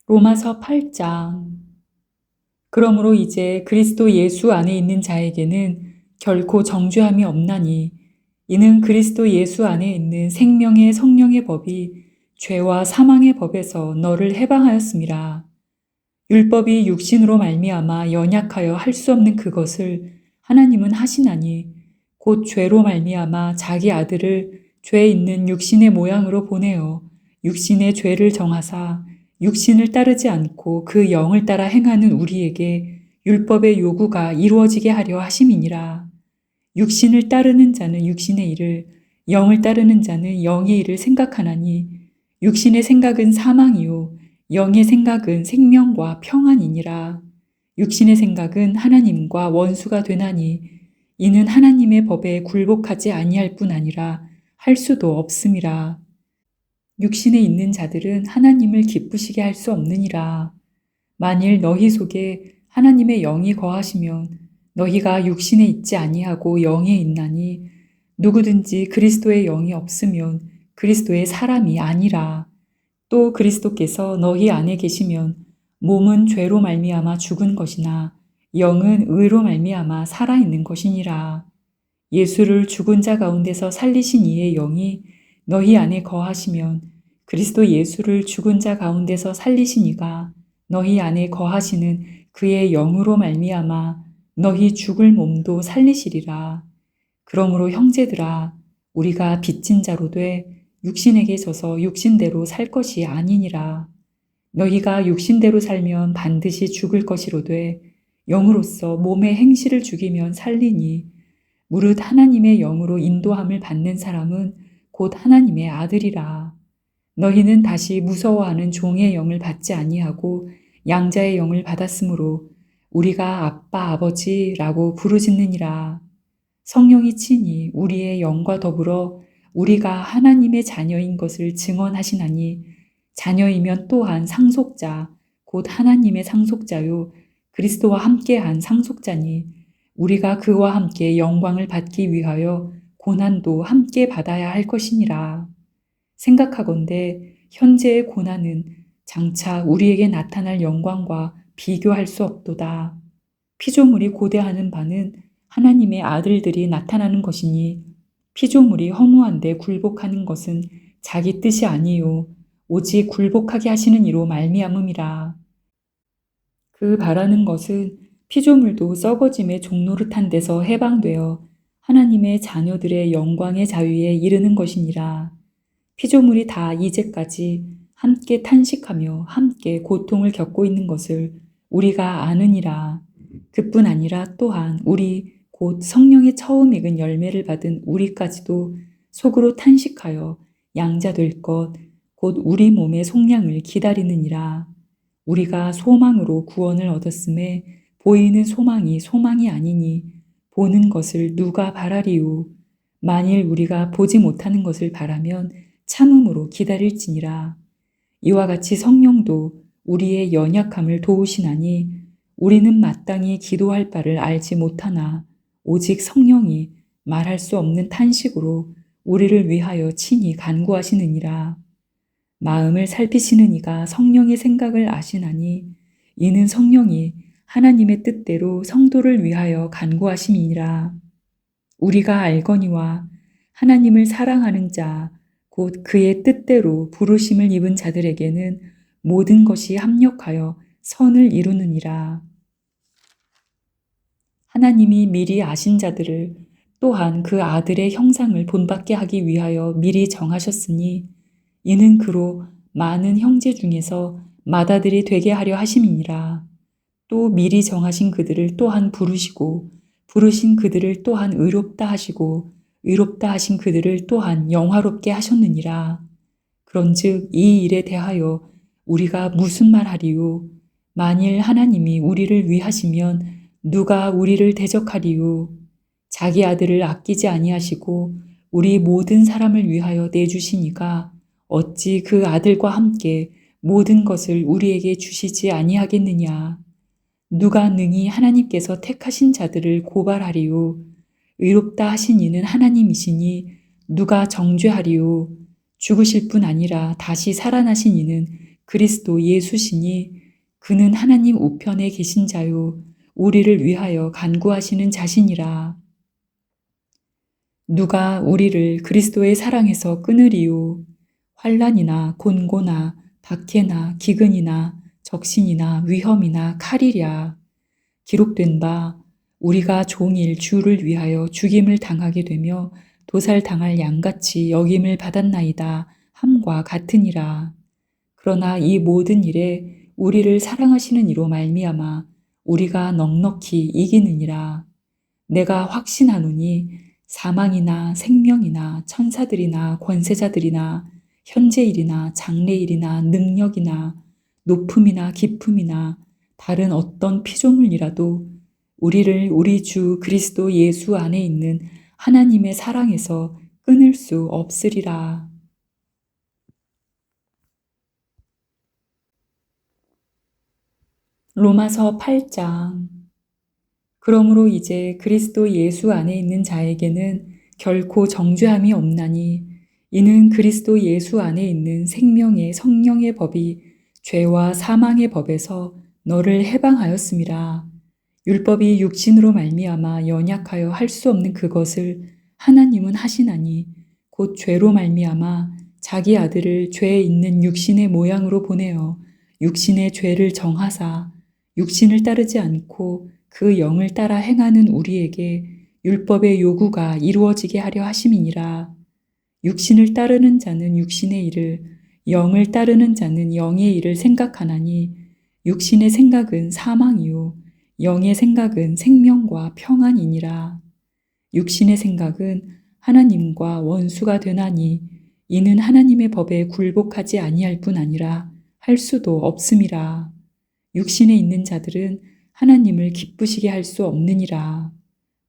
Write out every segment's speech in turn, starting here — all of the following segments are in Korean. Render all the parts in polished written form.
로마서 8장. 그러므로 이제 그리스도 예수 안에 있는 자에게는 결코 정죄함이 없나니, 이는 그리스도 예수 안에 있는 생명의 성령의 법이 죄와 사망의 법에서 너를 해방하였음이라. 율법이 육신으로 말미암아 연약하여 할 수 없는 그것을 하나님은 하시나니, 곧 죄로 말미암아 자기 아들을 죄 있는 육신의 모양으로 보내어 육신의 죄를 정하사 육신을 따르지 않고 그 영을 따라 행하는 우리에게 율법의 요구가 이루어지게 하려 하심이니라. 육신을 따르는 자는 육신의 일을, 영을 따르는 자는 영의 일을 생각하나니, 육신의 생각은 사망이요 영의 생각은 생명과 평안이니라. 육신의 생각은 하나님과 원수가 되나니, 이는 하나님의 법에 굴복하지 아니할 뿐 아니라 할 수도 없음이라. 육신에 있는 자들은 하나님을 기쁘시게 할 수 없느니라. 만일 너희 속에 하나님의 영이 거하시면 너희가 육신에 있지 아니하고 영에 있나니, 누구든지 그리스도의 영이 없으면 그리스도의 사람이 아니라. 또 그리스도께서 너희 안에 계시면 몸은 죄로 말미암아 죽은 것이나 영은 의로 말미암아 살아있는 것이니라. 예수를 죽은 자 가운데서 살리신 이의 영이 너희 안에 거하시면 그리스도 예수를 죽은 자 가운데서 살리신 이가 너희 안에 거하시는 그의 영으로 말미암아 너희 죽을 몸도 살리시리라. 그러므로 형제들아, 우리가 빚진 자로 돼 육신에게 져서 육신대로 살 것이 아니니라. 너희가 육신대로 살면 반드시 죽을 것이로되 영으로서 몸의 행실을 죽이면 살리니, 무릇 하나님의 영으로 인도함을 받는 사람은 곧 하나님의 아들이라. 너희는 다시 무서워하는 종의 영을 받지 아니하고 양자의 영을 받았으므로 우리가 아빠 아버지라고 부르짖느니라. 성령이 친히 우리의 영과 더불어 우리가 하나님의 자녀인 것을 증언하시나니, 자녀이면 또한 상속자 곧 하나님의 상속자요 그리스도와 함께한 상속자니, 우리가 그와 함께 영광을 받기 위하여 고난도 함께 받아야 할 것이니라. 생각하건대 현재의 고난은 장차 우리에게 나타날 영광과 비교할 수 없도다. 피조물이 고대하는 바는 하나님의 아들들이 나타나는 것이니, 피조물이 허무한데 굴복하는 것은 자기 뜻이 아니요 오직 굴복하게 하시는 이로 말미암음이라. 그 바라는 것은 피조물도 썩어짐의 종노릇한 데서 해방되어 하나님의 자녀들의 영광의 자유에 이르는 것이니라. 피조물이 다 이제까지 함께 탄식하며 함께 고통을 겪고 있는 것을 우리가 아느니라. 그뿐 아니라 또한 우리 곧 성령의 처음 익은 열매를 받은 우리까지도 속으로 탄식하여 양자될 것 곧 우리 몸의 속량을 기다리느니라. 우리가 소망으로 구원을 얻었음에 보이는 소망이 소망이 아니니 보는 것을 누가 바라리요. 만일 우리가 보지 못하는 것을 바라면 참음으로 기다릴지니라. 이와 같이 성령도 우리의 연약함을 도우시나니, 우리는 마땅히 기도할 바를 알지 못하나 오직 성령이 말할 수 없는 탄식으로 우리를 위하여 친히 간구하시느니라. 마음을 살피시는 이가 성령의 생각을 아시나니, 이는 성령이 하나님의 뜻대로 성도를 위하여 간구하심이니라. 우리가 알거니와 하나님을 사랑하는 자 곧 그의 뜻대로 부르심을 입은 자들에게는 모든 것이 합력하여 선을 이루느니라. 하나님이 미리 아신 자들을 또한 그 아들의 형상을 본받게 하기 위하여 미리 정하셨으니, 이는 그로 많은 형제 중에서 맏아들이 되게 하려 하심이니라. 또 미리 정하신 그들을 또한 부르시고, 부르신 그들을 또한 의롭다 하시고, 의롭다 하신 그들을 또한 영화롭게 하셨느니라. 그런즉 이 일에 대하여 우리가 무슨 말하리요? 만일 하나님이 우리를 위하시면 누가 우리를 대적하리요? 자기 아들을 아끼지 아니하시고 우리 모든 사람을 위하여 내주시니가 어찌 그 아들과 함께 모든 것을 우리에게 주시지 아니하겠느냐? 누가 능히 하나님께서 택하신 자들을 고발하리요? 의롭다 하신 이는 하나님이시니 누가 정죄하리요? 죽으실 뿐 아니라 다시 살아나신 이는 그리스도 예수시니 그는 하나님 우편에 계신 자요 우리를 위하여 간구하시는 자시니라. 누가 우리를 그리스도의 사랑에서 끊으리요? 환난이나 곤고나 박해나 기근이나 적신이나 위험이나 칼이랴. 기록된 바 우리가 종일 주를 위하여 죽임을 당하게 되며 도살당할 양같이 여김을 받았나이다 함과 같으니라. 그러나 이 모든 일에 우리를 사랑하시는 이로 말미암아 우리가 넉넉히 이기느니라. 내가 확신하노니 사망이나 생명이나 천사들이나 권세자들이나 현재일이나 장래일이나 능력이나 높음이나 깊음이나 다른 어떤 피조물이라도 우리를 우리 주 그리스도 예수 안에 있는 하나님의 사랑에서 끊을 수 없으리라. 로마서 8장. 그러므로 이제 그리스도 예수 안에 있는 자에게는 결코 정죄함이 없나니 이는 그리스도 예수 안에 있는 생명의 성령의 법이 죄와 사망의 법에서 너를 해방하였음이라. 율법이 육신으로 말미암아 연약하여 할 수 없는 그것을 하나님은 하시나니 곧 죄로 말미암아 자기 아들을 죄 있는 육신의 모양으로 보내어 육신의 죄를 정하사 육신을 따르지 않고 그 영을 따라 행하는 우리에게 율법의 요구가 이루어지게 하려 하심이니라. 육신을 따르는 자는 육신의 일을, 영을 따르는 자는 영의 일을 생각하나니 육신의 생각은 사망이요 영의 생각은 생명과 평안이니라. 육신의 생각은 하나님과 원수가 되나니 이는 하나님의 법에 굴복하지 아니할 뿐 아니라 할 수도 없음이라. 육신에 있는 자들은 하나님을 기쁘시게 할 수 없느니라.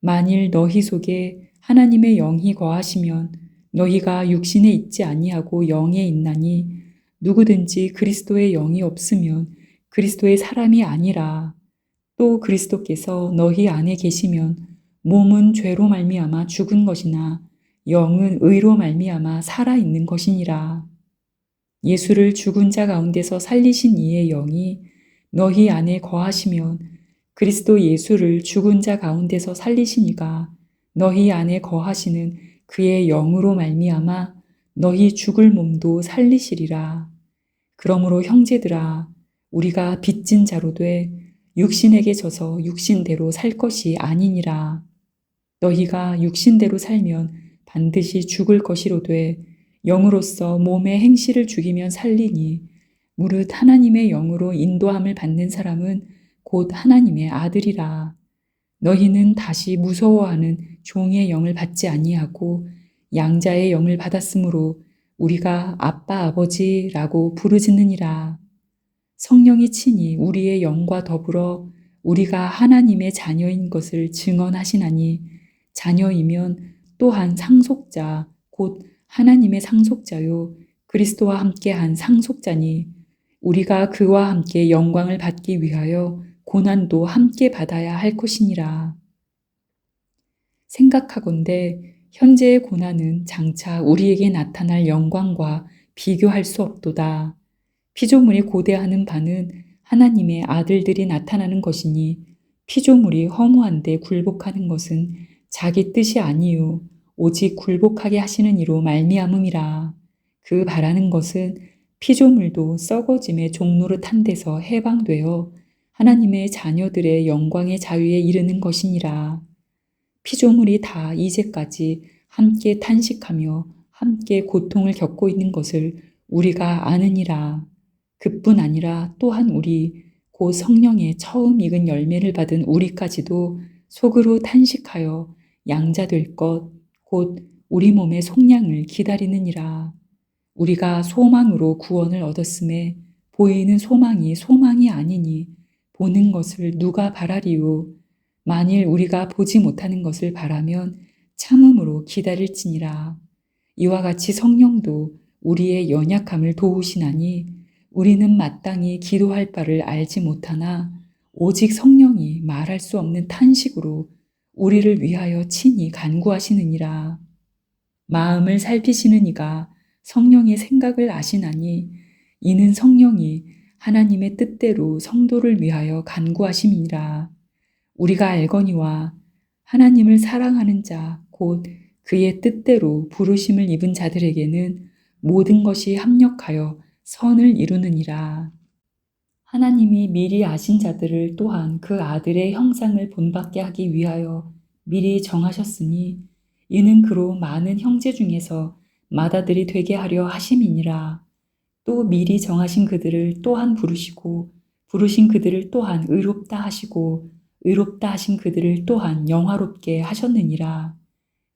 만일 너희 속에 하나님의 영이 거하시면 너희가 육신에 있지 아니하고 영에 있나니 누구든지 그리스도의 영이 없으면 그리스도의 사람이 아니라. 또 그리스도께서 너희 안에 계시면 몸은 죄로 말미암아 죽은 것이나 영은 의로 말미암아 살아 있는 것이니라. 예수를 죽은 자 가운데서 살리신 이의 영이 너희 안에 거하시면 그리스도 예수를 죽은 자 가운데서 살리시니가 너희 안에 거하시는 그의 영으로 말미암아 너희 죽을 몸도 살리시리라. 그러므로 형제들아 우리가 빚진 자로 돼 육신에게 져서 육신대로 살 것이 아니니라. 너희가 육신대로 살면 반드시 죽을 것이로되 영으로서 몸의 행실을 죽이면 살리니 무릇 하나님의 영으로 인도함을 받는 사람은 곧 하나님의 아들이라. 너희는 다시 무서워하는 종의 영을 받지 아니하고 양자의 영을 받았으므로 우리가 아빠 아버지라고 부르짖느니라. 성령이 친히 우리의 영과 더불어 우리가 하나님의 자녀인 것을 증언하시나니 자녀이면 또한 상속자 곧 하나님의 상속자요 그리스도와 함께한 상속자니 우리가 그와 함께 영광을 받기 위하여 고난도 함께 받아야 할 것이니라. 생각하건대 현재의 고난은 장차 우리에게 나타날 영광과 비교할 수 없도다. 피조물이 고대하는 바는 하나님의 아들들이 나타나는 것이니 피조물이 허무한데 굴복하는 것은 자기 뜻이 아니요 오직 굴복하게 하시는 이로 말미암음이라. 그 바라는 것은 피조물도 썩어짐의 종노릇한 데서 해방되어 하나님의 자녀들의 영광의 자유에 이르는 것이니라. 피조물이 다 이제까지 함께 탄식하며 함께 고통을 겪고 있는 것을 우리가 아느니라. 그뿐 아니라 또한 우리 곧 성령의 처음 익은 열매를 받은 우리까지도 속으로 탄식하여 양자될 것 곧 우리 몸의 속량을 기다리느니라. 우리가 소망으로 구원을 얻었음에 보이는 소망이 소망이 아니니 보는 것을 누가 바라리요. 만일 우리가 보지 못하는 것을 바라면 참음으로 기다릴지니라. 이와 같이 성령도 우리의 연약함을 도우시나니 우리는 마땅히 기도할 바를 알지 못하나 오직 성령이 말할 수 없는 탄식으로 우리를 위하여 친히 간구하시느니라. 마음을 살피시는 이가 성령의 생각을 아시나니 이는 성령이 하나님의 뜻대로 성도를 위하여 간구하심이니라. 우리가 알거니와 하나님을 사랑하는 자, 곧 그의 뜻대로 부르심을 입은 자들에게는 모든 것이 합력하여 선을 이루느니라. 하나님이 미리 아신 자들을 또한 그 아들의 형상을 본받게 하기 위하여 미리 정하셨으니 이는 그로 많은 형제 중에서 맏아들이 되게 하려 하심이니라. 또 미리 정하신 그들을 또한 부르시고 부르신 그들을 또한 의롭다 하시고 의롭다 하신 그들을 또한 영화롭게 하셨느니라.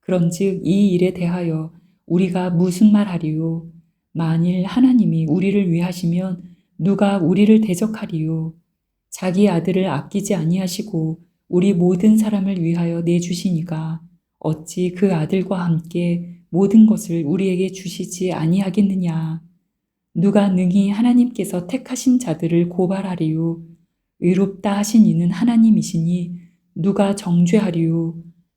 그런즉 이 일에 대하여 우리가 무슨 말하리요? 만일 하나님이 우리를 위하시면 누가 우리를 대적하리요? 자기 아들을 아끼지 아니하시고 우리 모든 사람을 위하여 내주시니가 어찌 그 아들과 함께 모든 것을 우리에게 주시지 아니하겠느냐? 누가 능히 하나님께서 택하신 자들을 고발하리요? 의롭다 하신 이는 하나님이시니 누가 정죄하리요?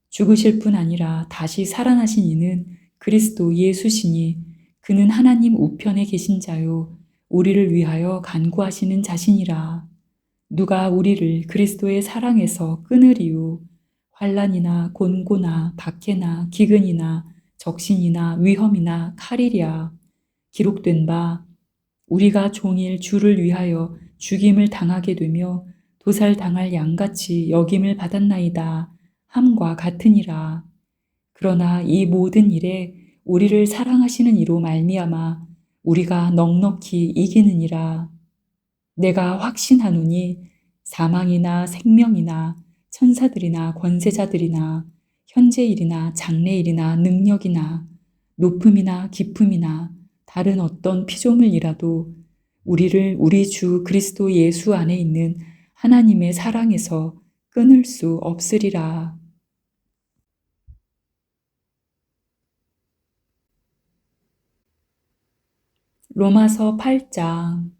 죽으실 뿐 아니라 다시 살아나신 이는 그리스도 예수시니 그는 하나님 우편에 계신 자요 우리를 위하여 간구하시는 자시니라. 누가 우리를 그리스도의 사랑에서 끊으리요? 환난이나 곤고나 박해나 기근이나 적신이나 위험이나 칼이랴. 기록된 바 우리가 종일 주를 위하여 죽임을 당하게 되며 도살당할 양같이 여김을 받았나이다 함과 같으니라. 그러나 이 모든 일에 우리를 사랑하시는 이로 말미암아 우리가 넉넉히 이기느니라. 내가 확신하노니 사망이나 생명이나 천사들이나 권세자들이나 현재일이나 장래일이나 능력이나 높음이나 깊음이나 다른 어떤 피조물이라도 우리를 우리 주 그리스도 예수 안에 있는 하나님의 사랑에서 끊을 수 없으리라. 로마서 8장.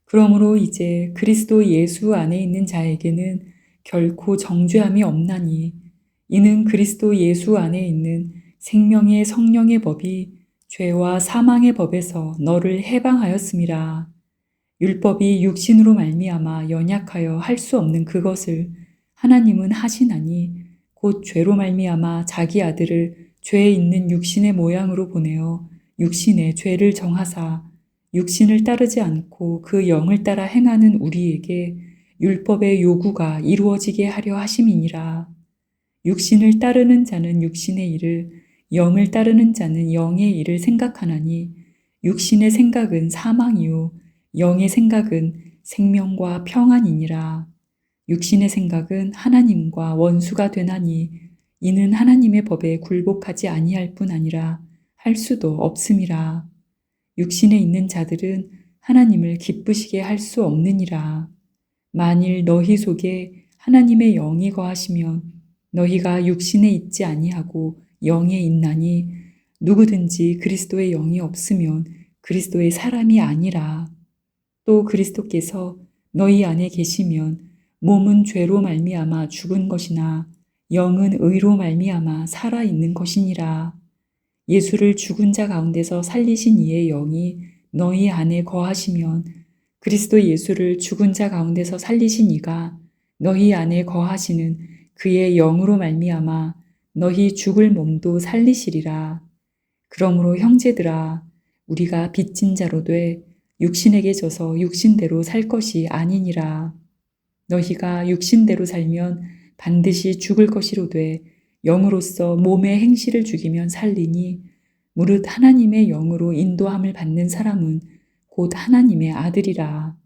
그러므로 이제 그리스도 예수 안에 있는 자에게는 결코 정죄함이 없나니 이는 그리스도 예수 안에 있는 생명의 성령의 법이 죄와 사망의 법에서 너를 해방하였음이라. 율법이 육신으로 말미암아 연약하여 할 수 없는 그것을 하나님은 하시나니 곧 죄로 말미암아 자기 아들을 죄에 있는 육신의 모양으로 보내어 육신의 죄를 정하사 육신을 따르지 않고 그 영을 따라 행하는 우리에게 율법의 요구가 이루어지게 하려 하심이니라. 육신을 따르는 자는 육신의 일을, 영을 따르는 자는 영의 일을 생각하나니 육신의 생각은 사망이요 영의 생각은 생명과 평안이니라. 육신의 생각은 하나님과 원수가 되나니 이는 하나님의 법에 굴복하지 아니할 뿐 아니라 할 수도 없음이라. 육신에 있는 자들은 하나님을 기쁘시게 할 수 없느니라. 만일 너희 속에 하나님의 영이 거하시면 너희가 육신에 있지 아니하고 영에 있나니 누구든지 그리스도의 영이 없으면 그리스도의 사람이 아니라. 또 그리스도께서 너희 안에 계시면 몸은 죄로 말미암아 죽은 것이나 영은 의로 말미암아 살아 있는 것이니라. 예수를 죽은 자 가운데서 살리신 이의 영이 너희 안에 거하시면 그리스도 예수를 죽은 자 가운데서 살리신 이가 너희 안에 거하시는 그의 영으로 말미암아 너희 죽을 몸도 살리시리라. 그러므로 형제들아 우리가 빚진 자로 돼 육신에게 져서 육신대로 살 것이 아니니라. 너희가 육신대로 살면 반드시 죽을 것이로되 영으로서 몸의 행실을 죽이면 살리니 무릇 하나님의 영으로 인도함을 받는 사람은 곧 하나님의 아들이라.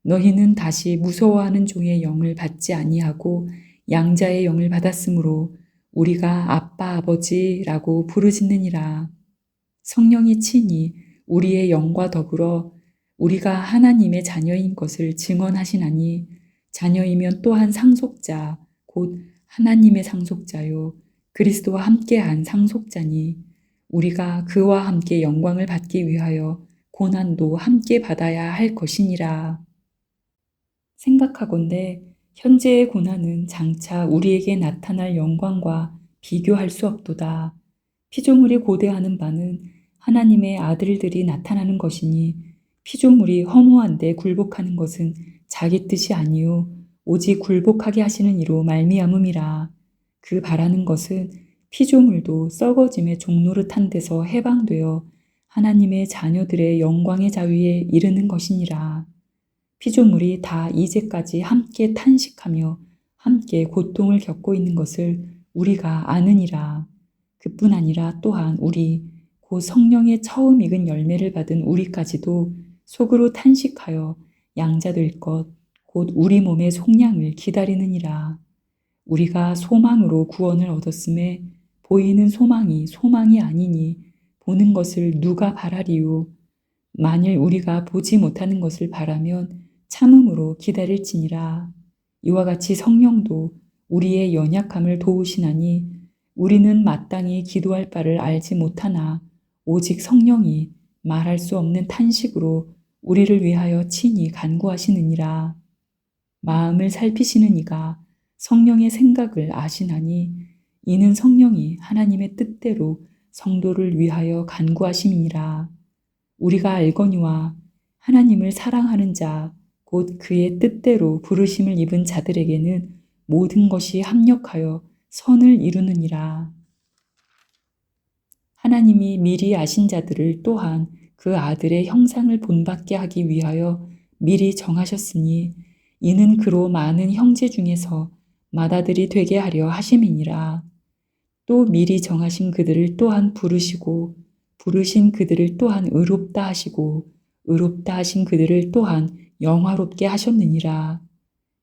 너희는 다시 무서워하는 종의 영을 받지 아니하고 양자의 영을 받았으므로 우리가 아빠 아버지라고 부르짖느니라. 성령이 친히 우리의 영과 더불어 우리가 하나님의 자녀인 것을 증언하시나니 자녀이면 또한 상속자 곧 하나님의 상속자요 그리스도와 함께한 상속자니 우리가 그와 함께 영광을 받기 위하여 고난도 함께 받아야 할 것이니라. 생각하건대 현재의 고난은 장차 우리에게 나타날 영광과 비교할 수 없도다. 피조물이 고대하는 바는 하나님의 아들들이 나타나는 것이니 피조물이 허무한데 굴복하는 것은 자기 뜻이 아니요 오직 굴복하게 하시는 이로 말미암음이라. 그 바라는 것은 피조물도 썩어짐의 종노릇한 데서 해방되어 하나님의 자녀들의 영광의 자유에 이르는 것이니라. 피조물이 다 이제까지 함께 탄식하며 함께 고통을 겪고 있는 것을 우리가 아느니라. 그뿐 아니라 또한 우리 곧 성령의 처음 익은 열매를 받은 우리까지도 속으로 탄식하여 양자될 것 곧 우리 몸의 속량을 기다리느니라. 우리가 소망으로 구원을 얻었음에 보이는 소망이 소망이 아니니 보는 것을 누가 바라리요. 만일 우리가 보지 못하는 것을 바라면 참음으로 기다릴지니라. 이와 같이 성령도 우리의 연약함을 도우시나니 우리는 마땅히 기도할 바를 알지 못하나 오직 성령이 말할 수 없는 탄식으로 우리를 위하여 친히 간구하시느니라. 마음을 살피시는 이가 성령의 생각을 아시나니 이는 성령이 하나님의 뜻대로 성도를 위하여 간구하심이니라. 우리가 알거니와 하나님을 사랑하는 자 곧 그의 뜻대로 부르심을 입은 자들에게는 모든 것이 합력하여 선을 이루느니라. 하나님이 미리 아신 자들을 또한 그 아들의 형상을 본받게 하기 위하여 미리 정하셨으니 이는 그로 많은 형제 중에서 맏아들이 되게 하려 하심이니라. 또 미리 정하신 그들을 또한 부르시고 부르신 그들을 또한 의롭다 하시고 의롭다 하신 그들을 또한 영화롭게 하셨느니라.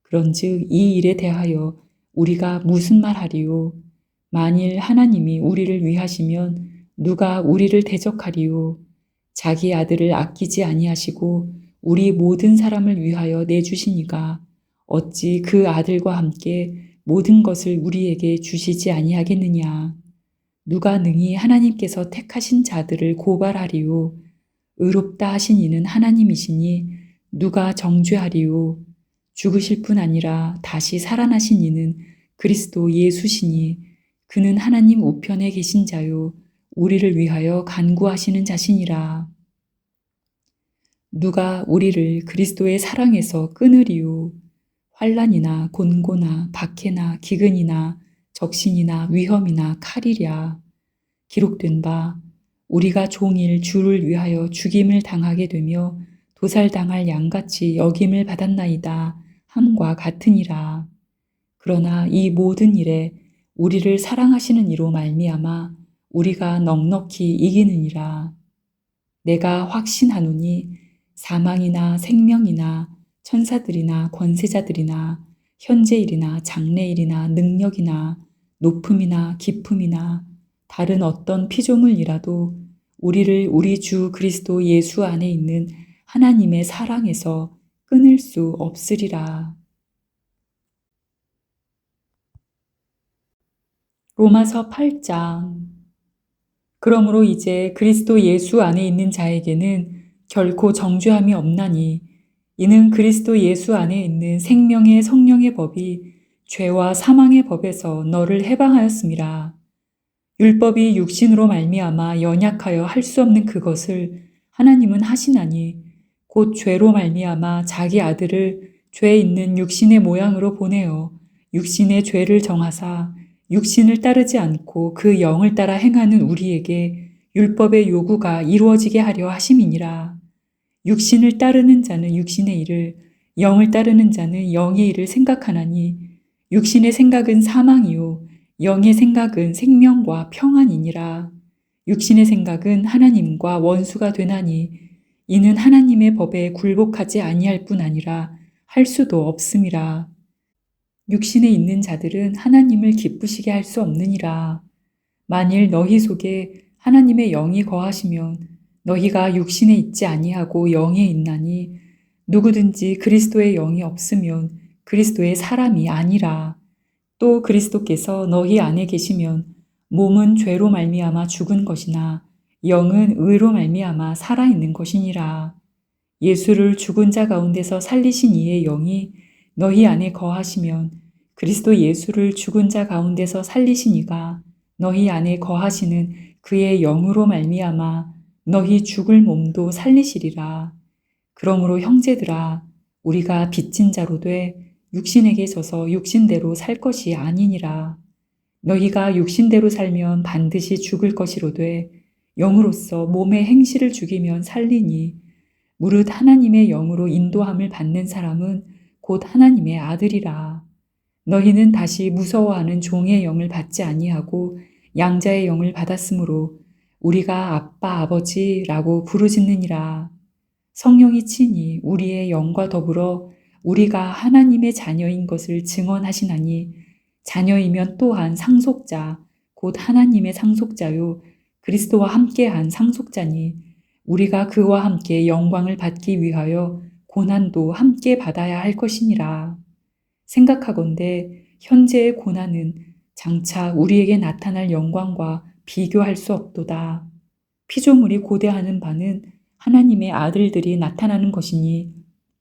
그런즉 이 일에 대하여 우리가 무슨 말하리요? 만일 하나님이 우리를 위하시면 누가 우리를 대적하리요? 자기 아들을 아끼지 아니하시고 우리 모든 사람을 위하여 내주시니가 어찌 그 아들과 함께 모든 것을 우리에게 주시지 아니하겠느냐? 누가 능히 하나님께서 택하신 자들을 고발하리요? 의롭다 하신 이는 하나님이시니 누가 정죄하리요? 죽으실 뿐 아니라 다시 살아나신 이는 그리스도 예수시니 그는 하나님 우편에 계신 자요 우리를 위하여 간구하시는 자시니라. 누가 우리를 그리스도의 사랑에서 끊으리요? 환난이나 곤고나 박해나 기근이나 적신이나 위험이나 칼이랴. 기록된 바 우리가 종일 주를 위하여 죽임을 당하게 되며 도살당할 양같이 여김을 받았나이다 함과 같으니라. 그러나 이 모든 일에 우리를 사랑하시는 이로 말미암아 우리가 넉넉히 이기느니라. 내가 확신하노니 사망이나 생명이나 천사들이나 권세자들이나 현재일이나 장래일이나 능력이나 높음이나 깊음이나 다른 어떤 피조물이라도 우리를 우리 주 그리스도 예수 안에 있는 하나님의 사랑에서 끊을 수 없으리라. 로마서 8장. 그러므로 이제 그리스도 예수 안에 있는 자에게는 결코 정죄함이 없나니 이는 그리스도 예수 안에 있는 생명의 성령의 법이 죄와 사망의 법에서 너를 해방하였음이라. 율법이 육신으로 말미암아 연약하여 할 수 없는 그것을 하나님은 하시나니 곧 죄로 말미암아 자기 아들을 죄 있는 육신의 모양으로 보내어 육신의 죄를 정하사 육신을 따르지 않고 그 영을 따라 행하는 우리에게 율법의 요구가 이루어지게 하려 하심이니라. 육신을 따르는 자는 육신의 일을, 영을 따르는 자는 영의 일을 생각하나니 육신의 생각은 사망이요 영의 생각은 생명과 평안이니라. 육신의 생각은 하나님과 원수가 되나니 이는 하나님의 법에 굴복하지 아니할 뿐 아니라 할 수도 없음이라. 육신에 있는 자들은 하나님을 기쁘시게 할 수 없느니라. 만일 너희 속에 하나님의 영이 거하시면 너희가 육신에 있지 아니하고 영에 있나니 누구든지 그리스도의 영이 없으면 그리스도의 사람이 아니라. 또 그리스도께서 너희 안에 계시면 몸은 죄로 말미암아 죽은 것이나 영은 의로 말미암아 살아있는 것이니라. 예수를 죽은 자 가운데서 살리신 이의 영이 너희 안에 거하시면 그리스도 예수를 죽은 자 가운데서 살리신 이가 너희 안에 거하시는 그의 영으로 말미암아 너희 죽을 몸도 살리시리라. 그러므로 형제들아, 우리가 빚진 자로 돼 육신에게 져서 육신대로 살 것이 아니니라. 너희가 육신대로 살면 반드시 죽을 것이로되 영으로서 몸의 행실을 죽이면 살리니 무릇 하나님의 영으로 인도함을 받는 사람은 곧 하나님의 아들이라. 너희는 다시 무서워하는 종의 영을 받지 아니하고 양자의 영을 받았으므로 우리가 아빠 아버지라고 부르짖느니라. 성령이 친히 우리의 영과 더불어 우리가 하나님의 자녀인 것을 증언하시나니 자녀이면 또한 상속자 곧 하나님의 상속자요 그리스도와 함께한 상속자니 우리가 그와 함께 영광을 받기 위하여 고난도 함께 받아야 할 것이니라. 생각하건대 현재의 고난은 장차 우리에게 나타날 영광과 비교할 수 없도다. 피조물이 고대하는 바는 하나님의 아들들이 나타나는 것이니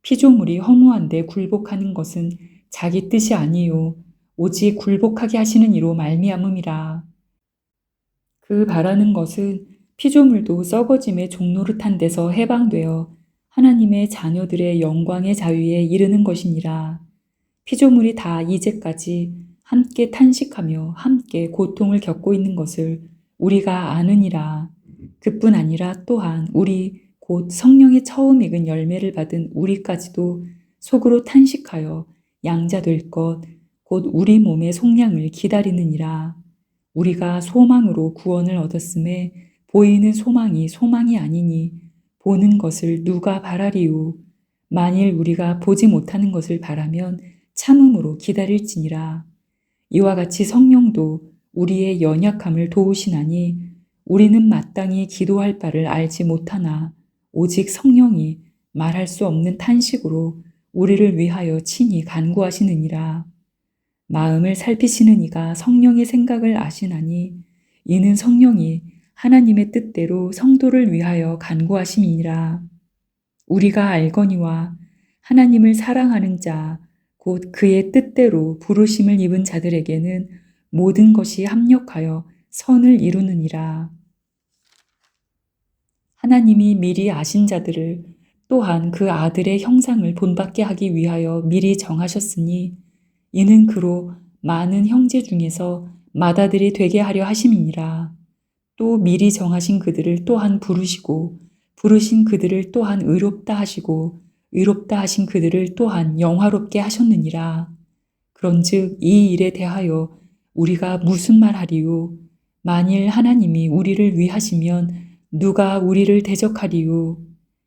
피조물이 허무한데 굴복하는 것은 자기 뜻이 아니요 오직 굴복하게 하시는 이로 말미암음이라. 그 바라는 것은 피조물도 썩어짐의 종노릇한 데서 해방되어 하나님의 자녀들의 영광의 자유에 이르는 것이니라. 피조물이 다 이제까지 함께 탄식하며 함께 고통을 겪고 있는 것을 우리가 아느니라. 그뿐 아니라 또한 우리 곧 성령의 처음 익은 열매를 받은 우리까지도 속으로 탄식하여 양자될 것 곧 우리 몸의 속량을 기다리느니라. 우리가 소망으로 구원을 얻었음에 보이는 소망이 소망이 아니니 보는 것을 누가 바라리요. 만일 우리가 보지 못하는 것을 바라면 참음으로 기다릴지니라. 이와 같이 성령도 우리의 연약함을 도우시나니 우리는 마땅히 기도할 바를 알지 못하나 오직 성령이 말할 수 없는 탄식으로 우리를 위하여 친히 간구하시느니라. 마음을 살피시는 이가 성령의 생각을 아시나니 이는 성령이 하나님의 뜻대로 성도를 위하여 간구하심이니라. 우리가 알거니와 하나님을 사랑하는 자 곧 그의 뜻대로 부르심을 입은 자들에게는 모든 것이 합력하여 선을 이루느니라. 하나님이 미리 아신 자들을 또한 그 아들의 형상을 본받게 하기 위하여 미리 정하셨으니 이는 그로 많은 형제 중에서 맏아들이 되게 하려 하심이니라. 또 미리 정하신 그들을 또한 부르시고 부르신 그들을 또한 의롭다 하시고 의롭다 하신 그들을 또한 영화롭게 하셨느니라. 그런즉 이 일에 대하여 우리가 무슨 말하리요? 만일 하나님이 우리를 위하시면 누가 우리를 대적하리요?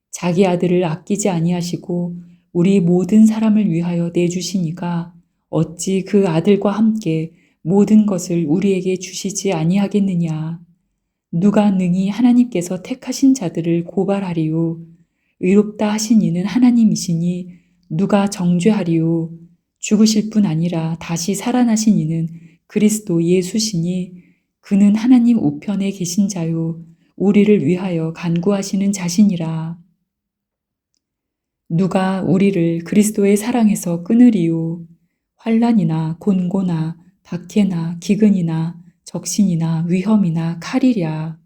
자기 아들을 아끼지 아니하시고 우리 모든 사람을 위하여 내주시니가 어찌 그 아들과 함께 모든 것을 우리에게 주시지 아니하겠느냐? 누가 능히 하나님께서 택하신 자들을 고발하리요? 의롭다 하신 이는 하나님이시니 누가 정죄하리요? 죽으실 뿐 아니라 다시 살아나신 이는 그리스도 예수시니 그는 하나님 우편에 계신 자요 우리를 위하여 간구하시는 자시니라. 누가 우리를 그리스도의 사랑에서 끊으리요? 환난이나 곤고나 박해나 기근이나 적신이나 위험이나 칼이랴.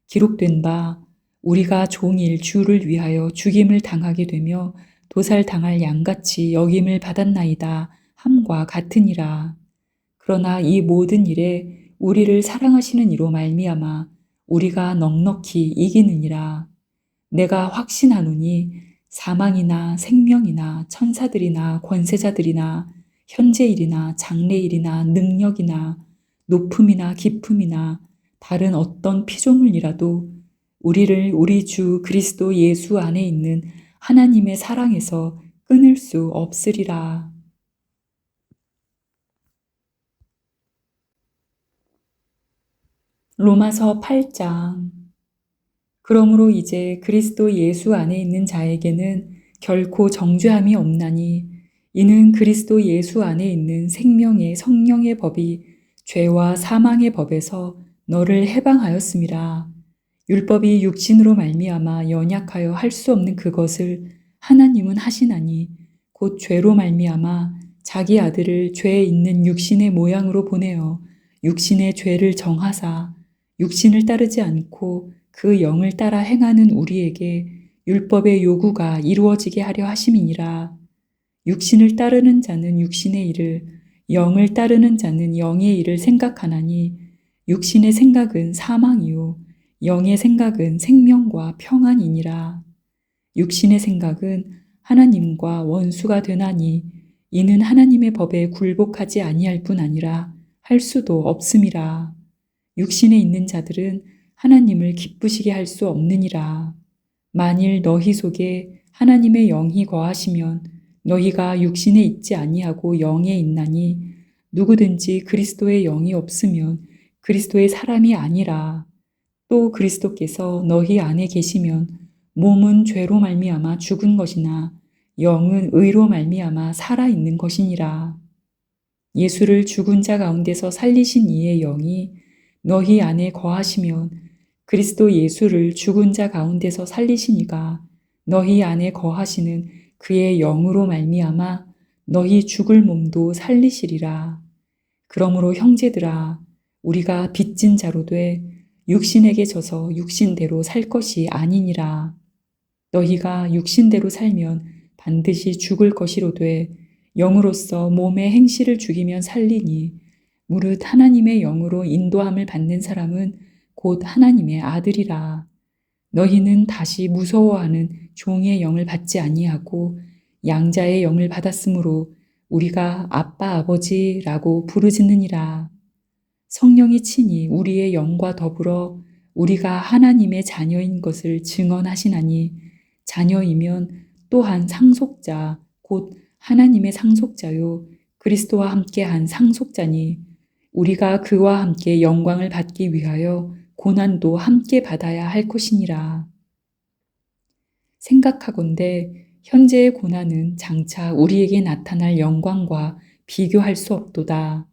기록된 바 우리가 종일 주를 위하여 죽임을 당하게 되며 도살당할 양같이 여김을 받았나이다 함과 같으니라. 그러나 이 모든 일에 우리를 사랑하시는 이로 말미암아 우리가 넉넉히 이기느니라. 내가 확신하노니 사망이나 생명이나 천사들이나 권세자들이나 현재일이나 장래일이나 능력이나 높음이나 깊음이나 다른 어떤 피조물이라도 우리를 우리 주 그리스도 예수 안에 있는 하나님의 사랑에서 끊을 수 없으리라. 로마서 8장. 그러므로 이제 그리스도 예수 안에 있는 자에게는 결코 정죄함이 없나니 이는 그리스도 예수 안에 있는 생명의 성령의 법이 죄와 사망의 법에서 너를 해방하였음이라. 율법이 육신으로 말미암아 연약하여 할 수 없는 그것을 하나님은 하시나니 곧 죄로 말미암아 자기 아들을 죄에 있는 육신의 모양으로 보내어 육신의 죄를 정하사 육신을 따르지 않고 그 영을 따라 행하는 우리에게 율법의 요구가 이루어지게 하려 하심이니라. 육신을 따르는 자는 육신의 일을, 영을 따르는 자는 영의 일을 생각하나니 육신의 생각은 사망이요 영의 생각은 생명과 평안이니라. 육신의 생각은 하나님과 원수가 되나니 이는 하나님의 법에 굴복하지 아니할 뿐 아니라 할 수도 없음이라. 육신에 있는 자들은 하나님을 기쁘시게 할 수 없느니라. 만일 너희 속에 하나님의 영이 거하시면 너희가 육신에 있지 아니하고 영에 있나니 누구든지 그리스도의 영이 없으면 그리스도의 사람이 아니라. 또 그리스도께서 너희 안에 계시면 몸은 죄로 말미암아 죽은 것이나 영은 의로 말미암아 살아 있는 것이니라. 예수를 죽은 자 가운데서 살리신 이의 영이 너희 안에 거하시면 그리스도 예수를 죽은 자 가운데서 살리시니가 너희 안에 거하시는 그의 영으로 말미암아 너희 죽을 몸도 살리시리라. 그러므로 형제들아, 우리가 빚진 자로 돼 육신에게 져서 육신대로 살 것이 아니니라. 너희가 육신대로 살면 반드시 죽을 것이로되 영으로서 몸의 행실을 죽이면 살리니 무릇 하나님의 영으로 인도함을 받는 사람은 곧 하나님의 아들이라. 너희는 다시 무서워하는 종의 영을 받지 아니하고 양자의 영을 받았으므로 우리가 아빠 아버지라고 부르짖느니라. 성령이 친히 우리의 영과 더불어 우리가 하나님의 자녀인 것을 증언하시나니 자녀이면 또한 상속자 곧 하나님의 상속자요 그리스도와 함께한 상속자니 우리가 그와 함께 영광을 받기 위하여 고난도 함께 받아야 할 것이니라. 생각하건대 현재의 고난은 장차 우리에게 나타날 영광과 비교할 수 없도다.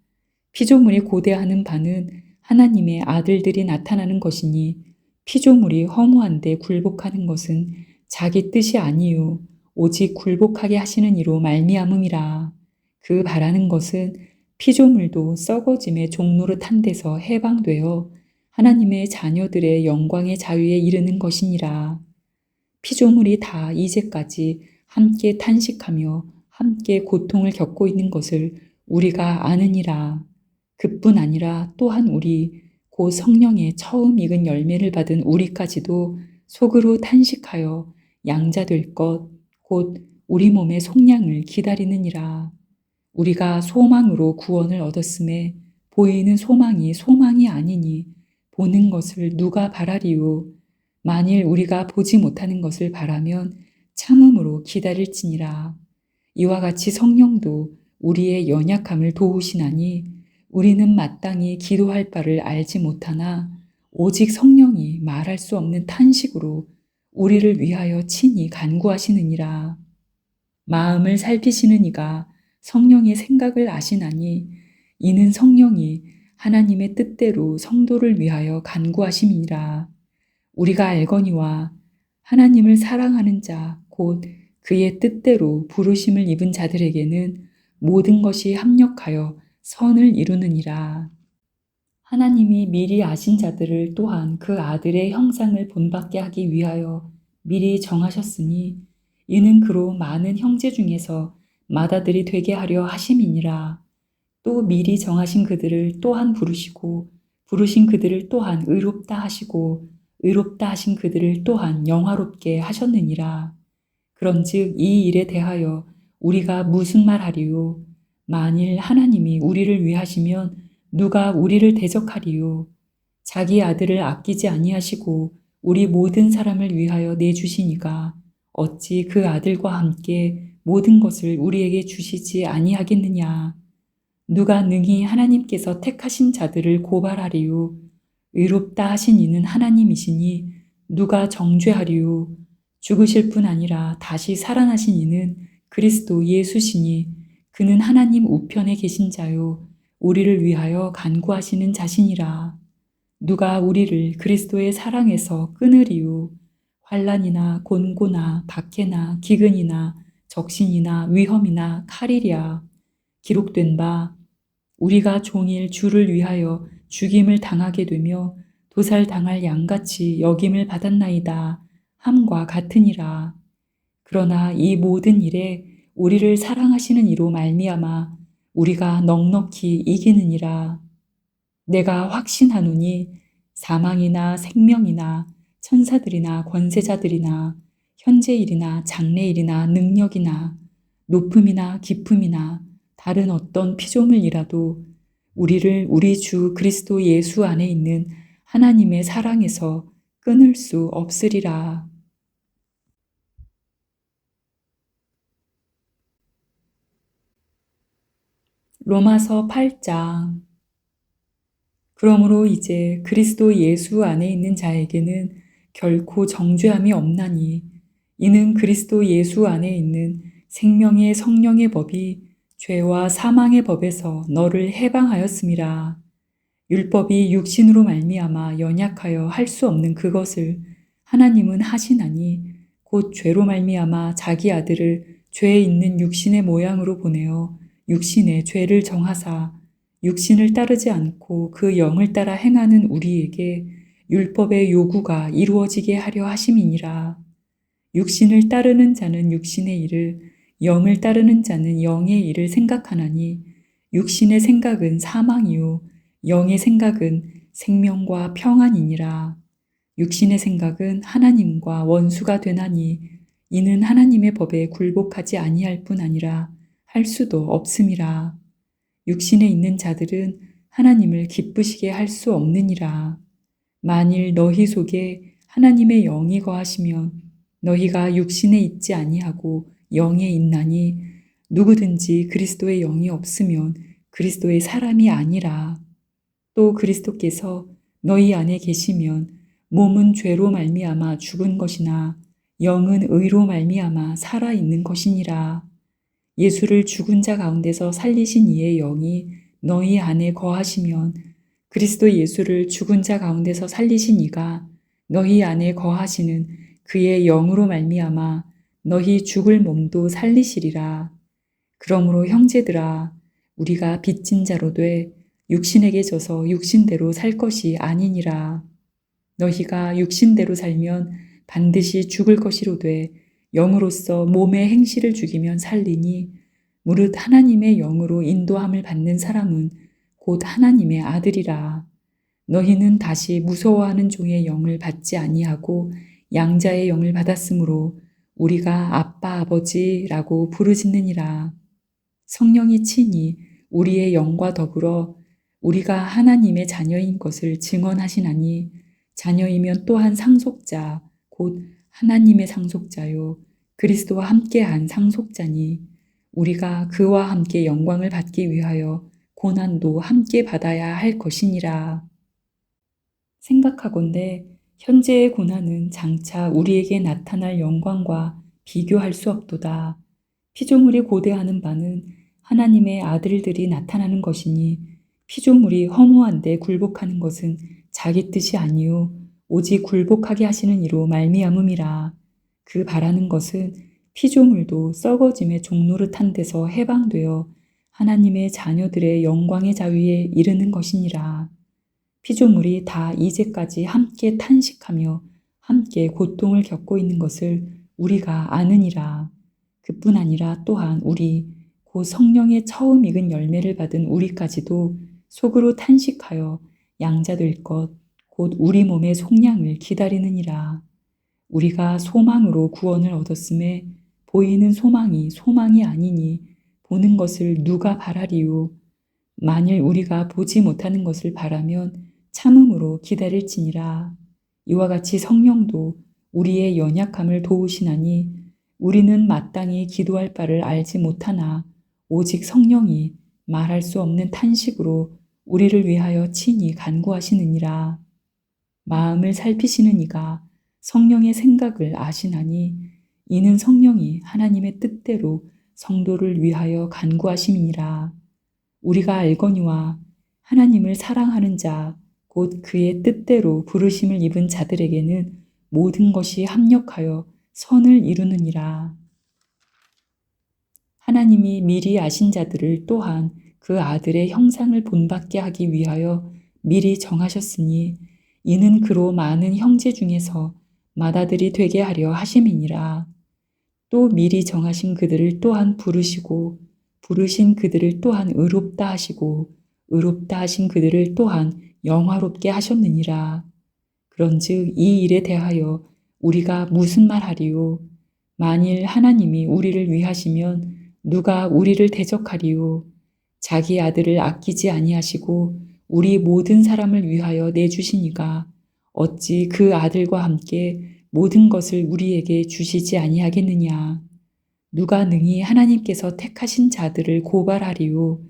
피조물이 고대하는 바는 하나님의 아들들이 나타나는 것이니 피조물이 허무한데 굴복하는 것은 자기 뜻이 아니요 오직 굴복하게 하시는 이로 말미암음이라. 그 바라는 것은 피조물도 썩어짐의 종노릇한 데서 해방되어 하나님의 자녀들의 영광의 자유에 이르는 것이니라. 피조물이 다 이제까지 함께 탄식하며 함께 고통을 겪고 있는 것을 우리가 아느니라. 그뿐 아니라 또한 우리 곧 성령의 처음 익은 열매를 받은 우리까지도 속으로 탄식하여 양자될 것 곧 우리 몸의 속량을 기다리느니라. 우리가 소망으로 구원을 얻었음에 보이는 소망이 소망이 아니니 보는 것을 누가 바라리요. 만일 우리가 보지 못하는 것을 바라면 참음으로 기다릴지니라. 이와 같이 성령도 우리의 연약함을 도우시나니 우리는 마땅히 기도할 바를 알지 못하나 오직 성령이 말할 수 없는 탄식으로 우리를 위하여 친히 간구하시느니라. 마음을 살피시는 이가 성령의 생각을 아시나니 이는 성령이 하나님의 뜻대로 성도를 위하여 간구하심이니라. 우리가 알거니와 하나님을 사랑하는 자, 곧 그의 뜻대로 부르심을 입은 자들에게는 모든 것이 합력하여 선을 이루느니라. 하나님이 미리 아신 자들을 또한 그 아들의 형상을 본받게 하기 위하여 미리 정하셨으니 이는 그로 많은 형제 중에서 맏아들이 되게 하려 하심이니라. 또 미리 정하신 그들을 또한 부르시고 부르신 그들을 또한 의롭다 하시고 의롭다 하신 그들을 또한 영화롭게 하셨느니라. 그런즉 이 일에 대하여 우리가 무슨 말하리요? 만일 하나님이 우리를 위하시면 누가 우리를 대적하리요? 자기 아들을 아끼지 아니하시고 우리 모든 사람을 위하여 내주시니가 어찌 그 아들과 함께 모든 것을 우리에게 주시지 아니하겠느냐? 누가 능히 하나님께서 택하신 자들을 고발하리요? 의롭다 하신 이는 하나님이시니 누가 정죄하리요? 죽으실 뿐 아니라 다시 살아나신 이는 그리스도 예수시니 그는 하나님 우편에 계신 자요 우리를 위하여 간구하시는 자신이라. 누가 우리를 그리스도의 사랑에서 끊으리요? 환난이나 곤고나 박해나 기근이나 적신이나 위험이나 칼이랴. 기록된 바 우리가 종일 주를 위하여 죽임을 당하게 되며 도살당할 양같이 여김을 받았나이다 함과 같으니라. 그러나 이 모든 일에 우리를 사랑하시는 이로 말미암아 우리가 넉넉히 이기느니라. 내가 확신하노니 사망이나 생명이나 천사들이나 권세자들이나 현재일이나 장래일이나 능력이나 높음이나 깊음이나 다른 어떤 피조물이라도 우리를 우리 주 그리스도 예수 안에 있는 하나님의 사랑에서 끊을 수 없으리라. 로마서 8장. 그러므로 이제 그리스도 예수 안에 있는 자에게는 결코 정죄함이 없나니 이는 그리스도 예수 안에 있는 생명의 성령의 법이 죄와 사망의 법에서 너를 해방하였음이라. 율법이 육신으로 말미암아 연약하여 할 수 없는 그것을 하나님은 하시나니 곧 죄로 말미암아 자기 아들을 죄에 있는 육신의 모양으로 보내어 육신의 죄를 정하사 육신을 따르지 않고 그 영을 따라 행하는 우리에게 율법의 요구가 이루어지게 하려 하심이니라. 육신을 따르는 자는 육신의 일을, 영을 따르는 자는 영의 일을 생각하나니 육신의 생각은 사망이요 영의 생각은 생명과 평안이니라. 육신의 생각은 하나님과 원수가 되나니 이는 하나님의 법에 굴복하지 아니할 뿐 아니라 할 수도 없음이라. 육신에 있는 자들은 하나님을 기쁘시게 할 수 없느니라. 만일 너희 속에 하나님의 영이 거하시면 너희가 육신에 있지 아니하고 영에 있나니 누구든지 그리스도의 영이 없으면 그리스도의 사람이 아니라. 또 그리스도께서 너희 안에 계시면 몸은 죄로 말미암아 죽은 것이나 영은 의로 말미암아 살아 있는 것이니라. 예수를 죽은 자 가운데서 살리신 이의 영이 너희 안에 거하시면 그리스도 예수를 죽은 자 가운데서 살리신 이가 너희 안에 거하시는 그의 영으로 말미암아 너희 죽을 몸도 살리시리라. 그러므로 형제들아, 우리가 빚진 자로 돼 육신에게 져서 육신대로 살 것이 아니니라. 너희가 육신대로 살면 반드시 죽을 것이로되 영으로서 몸의 행실을 죽이면 살리니 무릇 하나님의 영으로 인도함을 받는 사람은 곧 하나님의 아들이라. 너희는 다시 무서워하는 종의 영을 받지 아니하고 양자의 영을 받았으므로 우리가 아빠 아버지라고 부르짖느니라. 성령이 친히 우리의 영과 더불어 우리가 하나님의 자녀인 것을 증언하시나니 자녀이면 또한 상속자 곧 하나님의 상속자요 그리스도와 함께한 상속자니 우리가 그와 함께 영광을 받기 위하여 고난도 함께 받아야 할 것이니라. 생각하건대 현재의 고난은 장차 우리에게 나타날 영광과 비교할 수 없도다. 피조물이 고대하는 바는 하나님의 아들들이 나타나는 것이니 피조물이 허무한 데 굴복하는 것은 자기 뜻이 아니요 오직 굴복하게 하시는 이로 말미암음이라. 그 바라는 것은 피조물도 썩어짐의 종노릇한 데서 해방되어 하나님의 자녀들의 영광의 자유에 이르는 것이니라. 피조물이 다 이제까지 함께 탄식하며 함께 고통을 겪고 있는 것을 우리가 아느니라. 그뿐 아니라 또한 우리 곧 성령의 처음 익은 열매를 받은 우리까지도 속으로 탄식하여 양자될 것 곧 우리 몸의 속량을 기다리느니라. 우리가 소망으로 구원을 얻었음에 보이는 소망이 소망이 아니니 보는 것을 누가 바라리요. 만일 우리가 보지 못하는 것을 바라면 참음으로 기다릴지니라. 이와 같이 성령도 우리의 연약함을 도우시나니 우리는 마땅히 기도할 바를 알지 못하나 오직 성령이 말할 수 없는 탄식으로 우리를 위하여 친히 간구하시느니라. 마음을 살피시는 이가 성령의 생각을 아시나니 이는 성령이 하나님의 뜻대로 성도를 위하여 간구하심이니라. 우리가 알거니와 하나님을 사랑하는 자 곧 그의 뜻대로 부르심을 입은 자들에게는 모든 것이 합력하여 선을 이루느니라. 하나님이 미리 아신 자들을 또한 그 아들의 형상을 본받게 하기 위하여 미리 정하셨으니 이는 그로 많은 형제 중에서 맏아들이 되게 하려 하심이니라. 또 미리 정하신 그들을 또한 부르시고 부르신 그들을 또한 의롭다 하시고 의롭다 하신 그들을 또한 영화롭게 하셨느니라. 그런즉 이 일에 대하여 우리가 무슨 말하리요? 만일 하나님이 우리를 위하시면 누가 우리를 대적하리요? 자기 아들을 아끼지 아니하시고 우리 모든 사람을 위하여 내주시니가 어찌 그 아들과 함께 모든 것을 우리에게 주시지 아니하겠느냐? 누가 능히 하나님께서 택하신 자들을 고발하리요?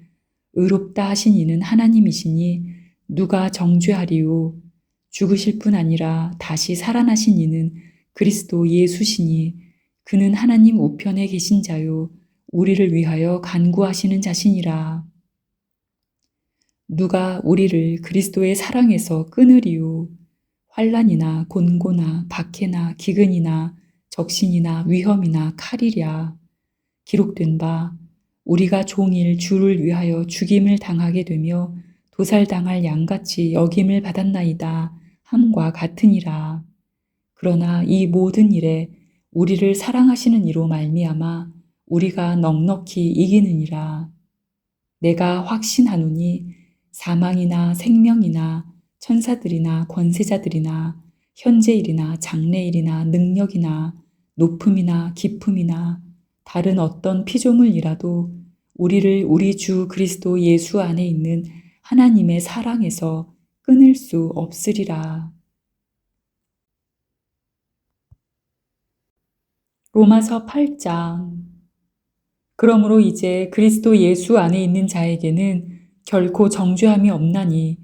의롭다 하신 이는 하나님이시니 누가 정죄하리요? 죽으실 뿐 아니라 다시 살아나신 이는 그리스도 예수시니 그는 하나님 우편에 계신 자요 우리를 위하여 간구하시는 자시니라. 누가 우리를 그리스도의 사랑에서 끊으리요? 환난이나 곤고나 박해나 기근이나 적신이나 위험이나 칼이랴. 기록된 바 우리가 종일 주를 위하여 죽임을 당하게 되며 도살당할 양같이 여김을 받았나이다 함과 같으니라. 그러나 이 모든 일에 우리를 사랑하시는 이로 말미암아 우리가 넉넉히 이기느니라. 내가 확신하노니 사망이나 생명이나 천사들이나 권세자들이나 현재일이나 장래일이나 능력이나 높음이나 깊음이나 다른 어떤 피조물이라도 우리를 우리 주 그리스도 예수 안에 있는 하나님의 사랑에서 끊을 수 없으리라. 로마서 8장. 그러므로 이제 그리스도 예수 안에 있는 자에게는 결코 정죄함이 없나니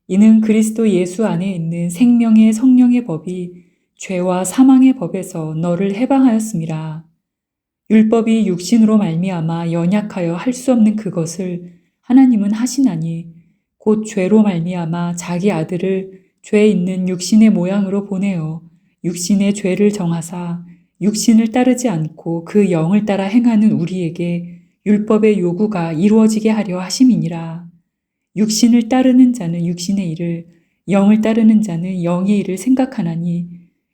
이는 그리스도 예수 안에 있는 생명의 성령의 법이 죄와 사망의 법에서 너를 해방하였음이라. 율법이 육신으로 말미암아 연약하여 할 수 없는 그것을 하나님은 하시나니 곧 죄로 말미암아 자기 아들을 죄 있는 육신의 모양으로 보내어 육신의 죄를 정하사 육신을 따르지 않고 그 영을 따라 행하는 우리에게 율법의 요구가 이루어지게 하려 하심이니라. 육신을 따르는 자는 육신의 일을, 영을 따르는 자는 영의 일을 생각하나니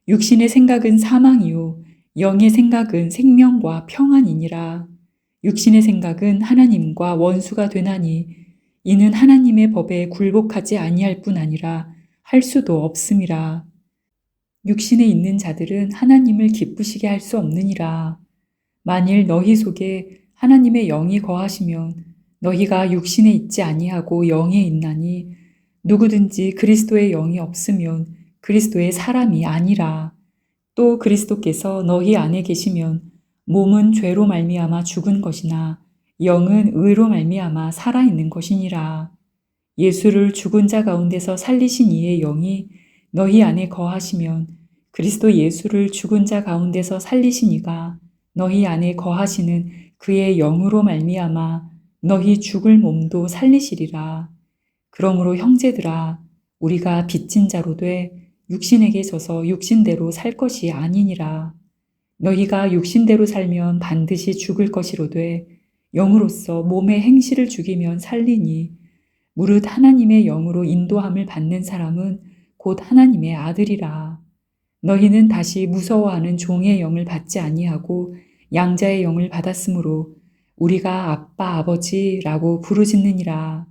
육신의 생각은 사망이요 영의 생각은 생명과 평안이니라. 육신의 생각은 하나님과 원수가 되나니 이는 하나님의 법에 굴복하지 아니할 뿐 아니라 할 수도 없음이라. 육신에 있는 자들은 하나님을 기쁘시게 할 수 없느니라. 만일 너희 속에 하나님의 영이 거하시면 너희가 육신에 있지 아니하고 영에 있나니 누구든지 그리스도의 영이 없으면 그리스도의 사람이 아니라. 또 그리스도께서 너희 안에 계시면 몸은 죄로 말미암아 죽은 것이나 영은 의로 말미암아 살아있는 것이니라. 예수를 죽은 자 가운데서 살리신 이의 영이 너희 안에 거하시면 그리스도 예수를 죽은 자 가운데서 살리신 이가 너희 안에 거하시는 그의 영으로 말미암아 너희 죽을 몸도 살리시리라. 그러므로 형제들아 우리가 빚진 자로 돼 육신에게 져서 육신대로 살 것이 아니니라. 너희가 육신대로 살면 반드시 죽을 것이로되 영으로서 몸의 행실을 죽이면 살리니 무릇 하나님의 영으로 인도함을 받는 사람은 곧 하나님의 아들이라. 너희는 다시 무서워하는 종의 영을 받지 아니하고 양자의 영을 받았으므로 우리가 아빠 아버지라고 부르짖느니라.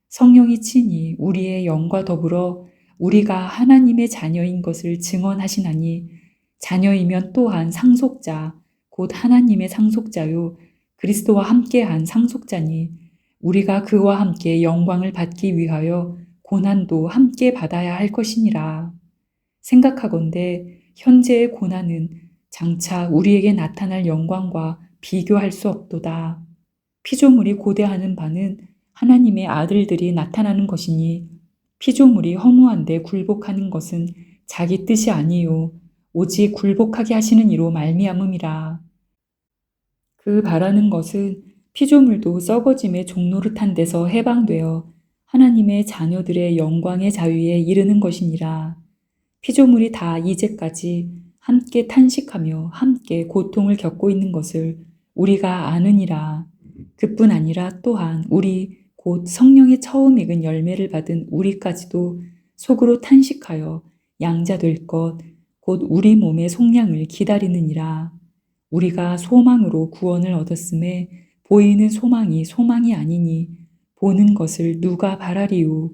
성령이 친히 우리의 영과 더불어 우리가 하나님의 자녀인 것을 증언하시나니 자녀이면 또한 상속자 곧 하나님의 상속자요 그리스도와 함께한 상속자니 우리가 그와 함께 영광을 받기 위하여 고난도 함께 받아야 할 것이니라. 생각하건대 현재의 고난은 장차 우리에게 나타날 영광과 비교할 수 없도다. 피조물이 고대하는 바는 하나님의 아들들이 나타나는 것이니 피조물이 허무한데 굴복하는 것은 자기 뜻이 아니요 오직 굴복하게 하시는 이로 말미암음이라. 그 바라는 것은 피조물도 썩어짐의 종노릇한 데서 해방되어 하나님의 자녀들의 영광의 자유에 이르는 것이니라. 피조물이 다 이제까지 함께 탄식하며 함께 고통을 겪고 있는 것을 우리가 아느니라. 그뿐 아니라 또한 우리 곧 성령의 처음 익은 열매를 받은 우리까지도 속으로 탄식하여 양자 될 것 곧 우리 몸의 속량을 기다리느니라. 우리가 소망으로 구원을 얻었음에 보이는 소망이 소망이 아니니 보는 것을 누가 바라리요.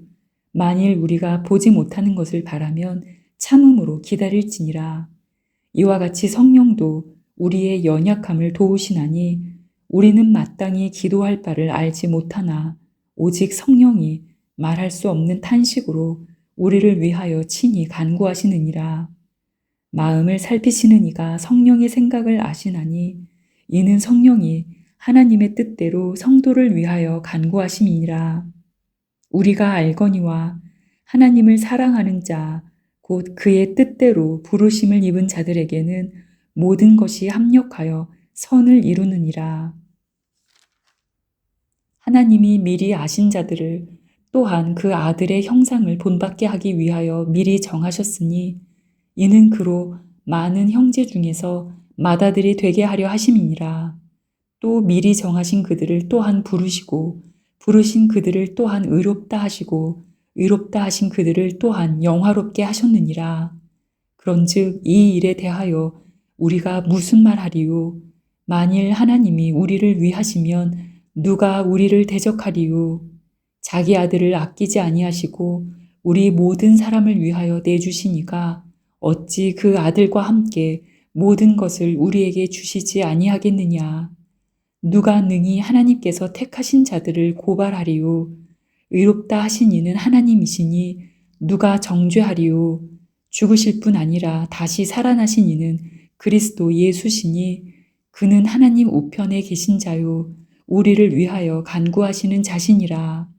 만일 우리가 보지 못하는 것을 바라면 참음으로 기다릴지니라. 이와 같이 성령도 우리의 연약함을 도우시나니 우리는 마땅히 기도할 바를 알지 못하나 오직 성령이 말할 수 없는 탄식으로 우리를 위하여 친히 간구하시느니라. 마음을 살피시는 이가 성령의 생각을 아시나니 이는 성령이 하나님의 뜻대로 성도를 위하여 간구하심이니라. 우리가 알거니와 하나님을 사랑하는 자, 곧 그의 뜻대로 부르심을 입은 자들에게는 모든 것이 합력하여 선을 이루느니라. 하나님이 미리 아신 자들을 또한 그 아들의 형상을 본받게 하기 위하여 미리 정하셨으니 이는 그로 많은 형제 중에서 맏아들이 되게 하려 하심이니라. 또 미리 정하신 그들을 또한 부르시고 부르신 그들을 또한 의롭다 하시고 의롭다 하신 그들을 또한 영화롭게 하셨느니라. 그런즉 이 일에 대하여 우리가 무슨 말하리요? 만일 하나님이 우리를 위하시면 누가 우리를 대적하리요? 자기 아들을 아끼지 아니하시고 우리 모든 사람을 위하여 내주시니가 어찌 그 아들과 함께 모든 것을 우리에게 주시지 아니하겠느냐? 누가 능히 하나님께서 택하신 자들을 고발하리요? 의롭다 하신 이는 하나님이시니 누가 정죄하리요? 죽으실 뿐 아니라 다시 살아나신 이는 그리스도 예수시니 그는 하나님 우편에 계신 자요 우리를 위하여 간구하시는 자시니라.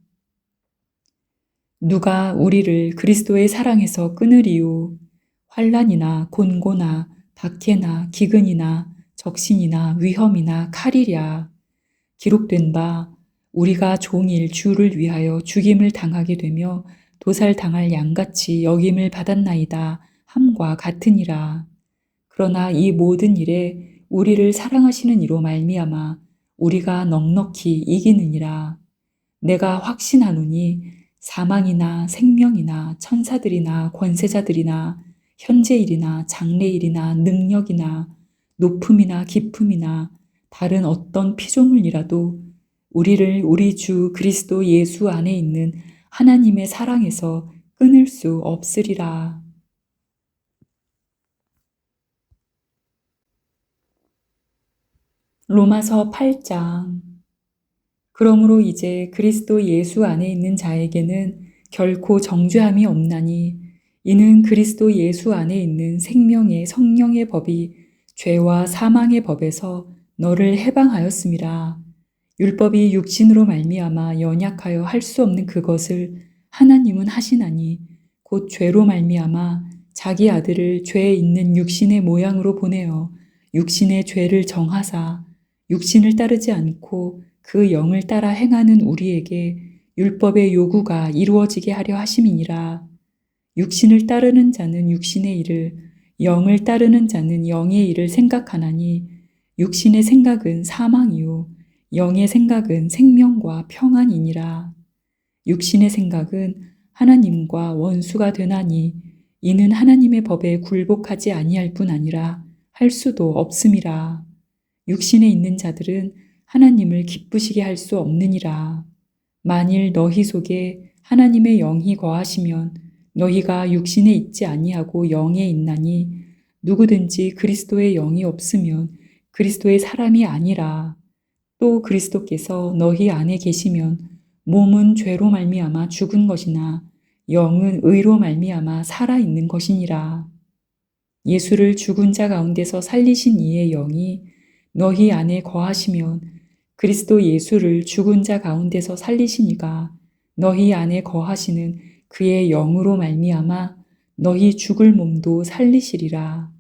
누가 우리를 그리스도의 사랑에서 끊으리요? 환난이나 곤고나 박해나 기근이나 적신이나 위험이나 칼이랴. 기록된 바 우리가 종일 주를 위하여 죽임을 당하게 되며 도살당할 양같이 여김을 받았나이다 함과 같으니라. 그러나 이 모든 일에 우리를 사랑하시는 이로 말미암아 우리가 넉넉히 이기느니라. 내가 확신하노니 사망이나 생명이나 천사들이나 권세자들이나 현재일이나 장래일이나 능력이나 높음이나 깊음이나 다른 어떤 피조물이라도 우리를 우리 주 그리스도 예수 안에 있는 하나님의 사랑에서 끊을 수 없으리라. 로마서 8장. 그러므로 이제 그리스도 예수 안에 있는 자에게는 결코 정죄함이 없나니 이는 그리스도 예수 안에 있는 생명의 성령의 법이 죄와 사망의 법에서 너를 해방하였음이라. 율법이 육신으로 말미암아 연약하여 할 수 없는 그것을 하나님은 하시나니 곧 죄로 말미암아 자기 아들을 죄에 있는 육신의 모양으로 보내어 육신의 죄를 정하사 육신을 따르지 않고 그 영을 따라 행하는 우리에게 율법의 요구가 이루어지게 하려 하심이니라. 육신을 따르는 자는 육신의 일을, 영을 따르는 자는 영의 일을 생각하나니 육신의 생각은 사망이요 영의 생각은 생명과 평안이니라. 육신의 생각은 하나님과 원수가 되나니 이는 하나님의 법에 굴복하지 아니할 뿐 아니라 할 수도 없음이라. 육신에 있는 자들은 하나님을 기쁘시게 할 수 없느니라. 만일 너희 속에 하나님의 영이 거하시면 너희가 육신에 있지 아니하고 영에 있나니 누구든지 그리스도의 영이 없으면 그리스도의 사람이 아니라. 또 그리스도께서 너희 안에 계시면 몸은 죄로 말미암아 죽은 것이나 영은 의로 말미암아 살아 있는 것이니라. 예수를 죽은 자 가운데서 살리신 이의 영이 너희 안에 거하시면 그리스도 예수를 죽은 자 가운데서 살리시니가 너희 안에 거하시는 그의 영으로 말미암아 너희 죽을 몸도 살리시리라.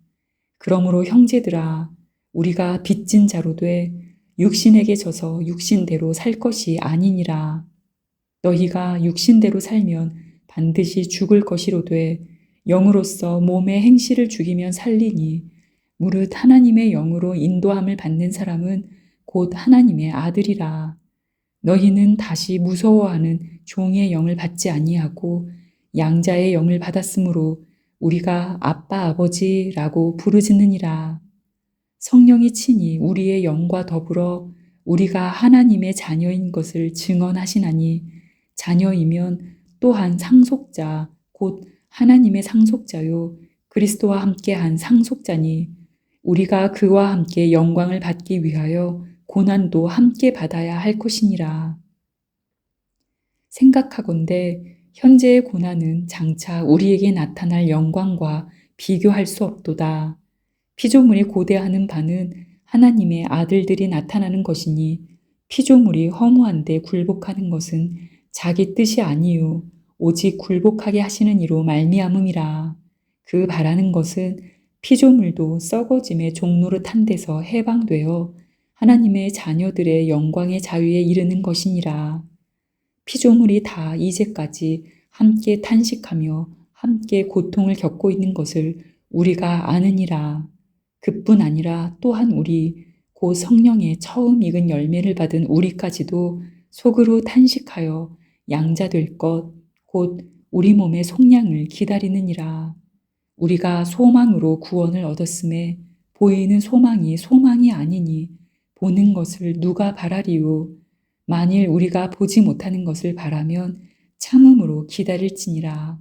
그러므로 형제들아 우리가 빚진 자로 돼 육신에게 져서 육신대로 살 것이 아니니라. 너희가 육신대로 살면 반드시 죽을 것이로되 영으로서 몸의 행실을 죽이면 살리니 무릇 하나님의 영으로 인도함을 받는 사람은 곧 하나님의 아들이라. 너희는 다시 무서워하는 종의 영을 받지 아니하고 양자의 영을 받았으므로 우리가 아빠 아버지라고 부르짖느니라. 성령이 친히 우리의 영과 더불어 우리가 하나님의 자녀인 것을 증언하시나니 자녀이면 또한 상속자 곧 하나님의 상속자요 그리스도와 함께한 상속자니 우리가 그와 함께 영광을 받기 위하여 고난도 함께 받아야 할 것이니라. 생각하건대 현재의 고난은 장차 우리에게 나타날 영광과 비교할 수 없도다. 피조물이 고대하는 바는 하나님의 아들들이 나타나는 것이니 피조물이 허무한데 굴복하는 것은 자기 뜻이 아니요 오직 굴복하게 하시는 이로 말미암음이라. 그 바라는 것은 피조물도 썩어짐의 종노릇한 데서 해방되어 하나님의 자녀들의 영광의 자유에 이르는 것이니라. 피조물이 다 이제까지 함께 탄식하며 함께 고통을 겪고 있는 것을 우리가 아느니라. 그뿐 아니라 또한 우리 곧 성령의 처음 익은 열매를 받은 우리까지도 속으로 탄식하여 양자될 것 곧 우리 몸의 속량을 기다리느니라. 우리가 소망으로 구원을 얻었음에 보이는 소망이 소망이 아니니 보는 것을 누가 바라리요. 만일 우리가 보지 못하는 것을 바라면 참음으로 기다릴지니라.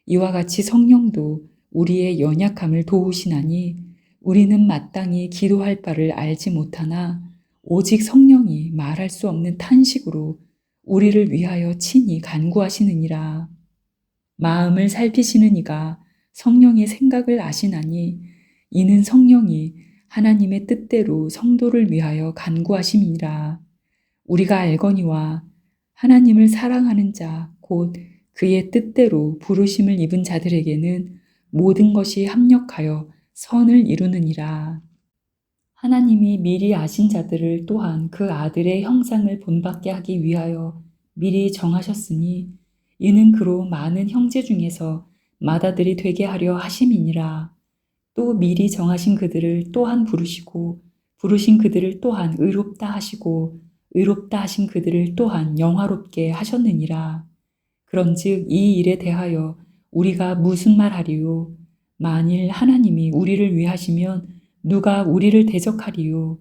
이와 같이 성령도 우리의 연약함을 도우시나니 우리는 마땅히 기도할 바를 알지 못하나 오직 성령이 말할 수 없는 탄식으로 우리를 위하여 친히 간구하시느니라. 마음을 살피시는 이가 성령의 생각을 아시나니 이는 성령이 하나님의 뜻대로 성도를 위하여 간구하심이니라. 우리가 알거니와 하나님을 사랑하는 자 곧 그의 뜻대로 부르심을 입은 자들에게는 모든 것이 합력하여 선을 이루느니라. 하나님이 미리 아신 자들을 또한 그 아들의 형상을 본받게 하기 위하여 미리 정하셨으니 이는 그로 많은 형제 중에서 맏아들이 되게 하려 하심이니라. 또 미리 정하신 그들을 또한 부르시고 부르신 그들을 또한 의롭다 하시고 의롭다 하신 그들을 또한 영화롭게 하셨느니라. 그런즉 이 일에 대하여 우리가 무슨 말하리요? 만일 하나님이 우리를 위하시면 누가 우리를 대적하리요?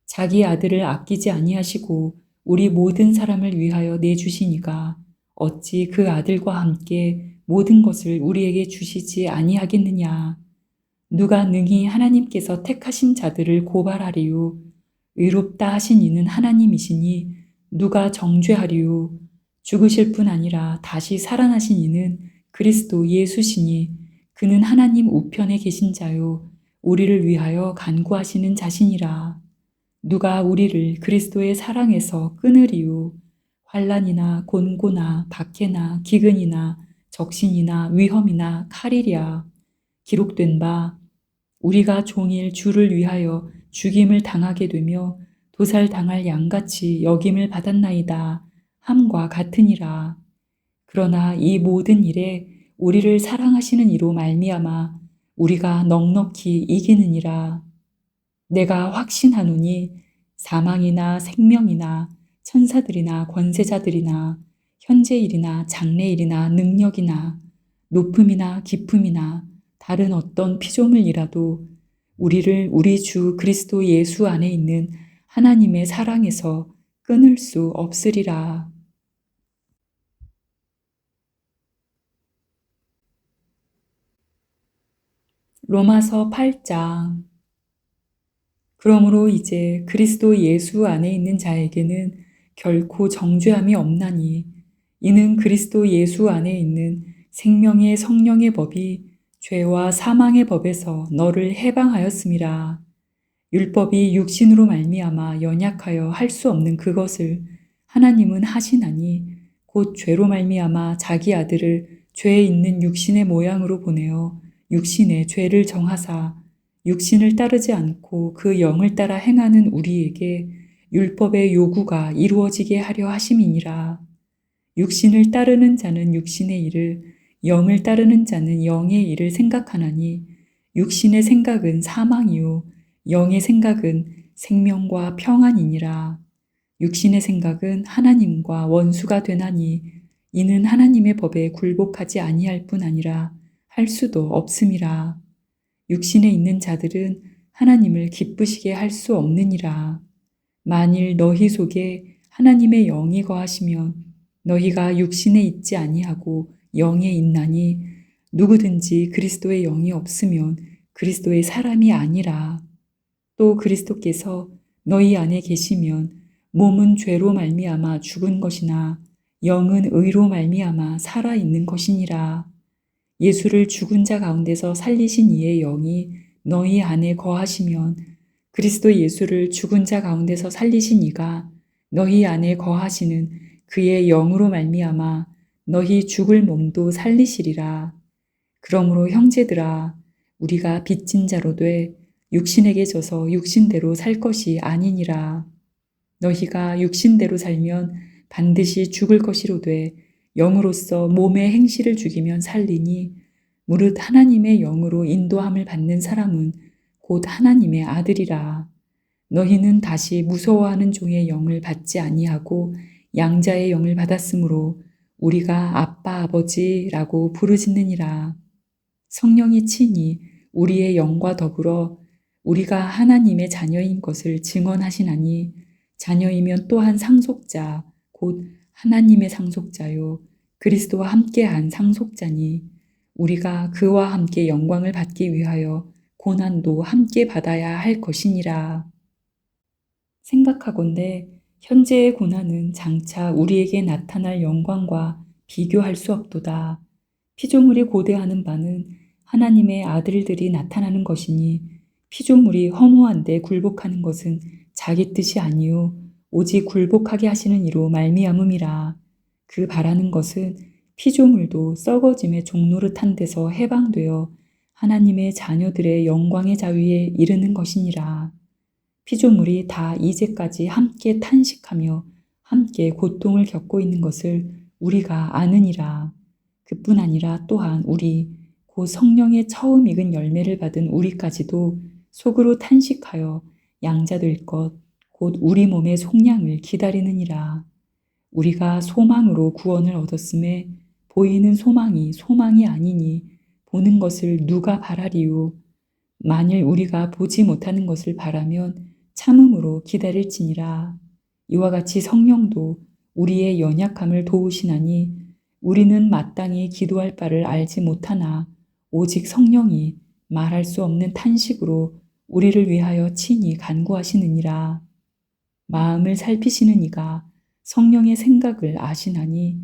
자기 아들을 아끼지 아니하시고 우리 모든 사람을 위하여 내주시니가 어찌 그 아들과 함께 모든 것을 우리에게 주시지 아니하겠느냐? 누가 능히 하나님께서 택하신 자들을 고발하리요? 의롭다 하신 이는 하나님이시니 누가 정죄하리요? 죽으실 뿐 아니라 다시 살아나신 이는 그리스도 예수시니 그는 하나님 우편에 계신 자요 우리를 위하여 간구하시는 자신이라. 누가 우리를 그리스도의 사랑에서 끊으리요? 환난이나 곤고나 박해나 기근이나 적신이나 위험이나 칼이랴. 기록된 바 우리가 종일 주를 위하여 죽임을 당하게 되며 도살당할 양같이 여김을 받았나이다 함과 같으니라. 그러나 이 모든 일에 우리를 사랑하시는 이로 말미암아 우리가 넉넉히 이기느니라. 내가 확신하노니 사망이나 생명이나 천사들이나 권세자들이나 현재일이나 장래일이나 능력이나 높음이나 깊음이나 다른 어떤 피조물이라도 우리를 우리 주 그리스도 예수 안에 있는 하나님의 사랑에서 끊을 수 없으리라. 로마서 8장. 그러므로 이제 그리스도 예수 안에 있는 자에게는 결코 정죄함이 없나니 이는 그리스도 예수 안에 있는 생명의 성령의 법이 죄와 사망의 법에서 너를 해방하였음이라. 율법이 육신으로 말미암아 연약하여 할 수 없는 그것을 하나님은 하시나니 곧 죄로 말미암아 자기 아들을 죄에 있는 육신의 모양으로 보내어 육신의 죄를 정하사 육신을 따르지 않고 그 영을 따라 행하는 우리에게 율법의 요구가 이루어지게 하려 하심이니라. 육신을 따르는 자는 육신의 일을 영을 따르는 자는 영의 일을 생각하나니 육신의 생각은 사망이요 영의 생각은 생명과 평안이니라. 육신의 생각은 하나님과 원수가 되나니 이는 하나님의 법에 굴복하지 아니할 뿐 아니라 할 수도 없음이라. 육신에 있는 자들은 하나님을 기쁘시게 할 수 없느니라. 만일 너희 속에 하나님의 영이 거하시면 너희가 육신에 있지 아니하고 영에 있나니 누구든지 그리스도의 영이 없으면 그리스도의 사람이 아니라. 또 그리스도께서 너희 안에 계시면 몸은 죄로 말미암아 죽은 것이나 영은 의로 말미암아 살아 있는 것이니라. 예수를 죽은 자 가운데서 살리신 이의 영이 너희 안에 거하시면 그리스도 예수를 죽은 자 가운데서 살리신 이가 너희 안에 거하시는 그의 영으로 말미암아 너희 죽을 몸도 살리시리라. 그러므로 형제들아, 우리가 빚진 자로 돼 육신에게 져서 육신대로 살 것이 아니니라. 너희가 육신대로 살면 반드시 죽을 것이로되 영으로서 몸의 행실을 죽이면 살리니 무릇 하나님의 영으로 인도함을 받는 사람은 곧 하나님의 아들이라. 너희는 다시 무서워하는 종의 영을 받지 아니하고 양자의 영을 받았으므로 우리가 아빠 아버지라고 부르짖느니라. 성령이 친히 우리의 영과 더불어 우리가 하나님의 자녀인 것을 증언하시나니 자녀이면 또한 상속자 곧 하나님의 상속자요 그리스도와 함께한 상속자니 우리가 그와 함께 영광을 받기 위하여 고난도 함께 받아야 할 것이니라. 생각하건대 현재의 고난은 장차 우리에게 나타날 영광과 비교할 수 없도다. 피조물이 고대하는 바는 하나님의 아들들이 나타나는 것이니 피조물이 허무한데 굴복하는 것은 자기 뜻이 아니요 오직 굴복하게 하시는 이로 말미암음이라. 그 바라는 것은 피조물도 썩어짐의 종노릇한 데서 해방되어 하나님의 자녀들의 영광의 자유에 이르는 것이니라. 피조물이 다 이제까지 함께 탄식하며 함께 고통을 겪고 있는 것을 우리가 아느니라. 그뿐 아니라 또한 우리 곧 성령의 처음 익은 열매를 받은 우리까지도 속으로 탄식하여 양자될 것 곧 우리 몸의 속량을 기다리느니라. 우리가 소망으로 구원을 얻었음에 보이는 소망이 소망이 아니니 보는 것을 누가 바라리요. 만일 우리가 보지 못하는 것을 바라면 참음으로 기다릴지니라. 이와 같이 성령도 우리의 연약함을 도우시나니 우리는 마땅히 기도할 바를 알지 못하나 오직 성령이 말할 수 없는 탄식으로 우리를 위하여 친히 간구하시느니라. 마음을 살피시는 이가 성령의 생각을 아시나니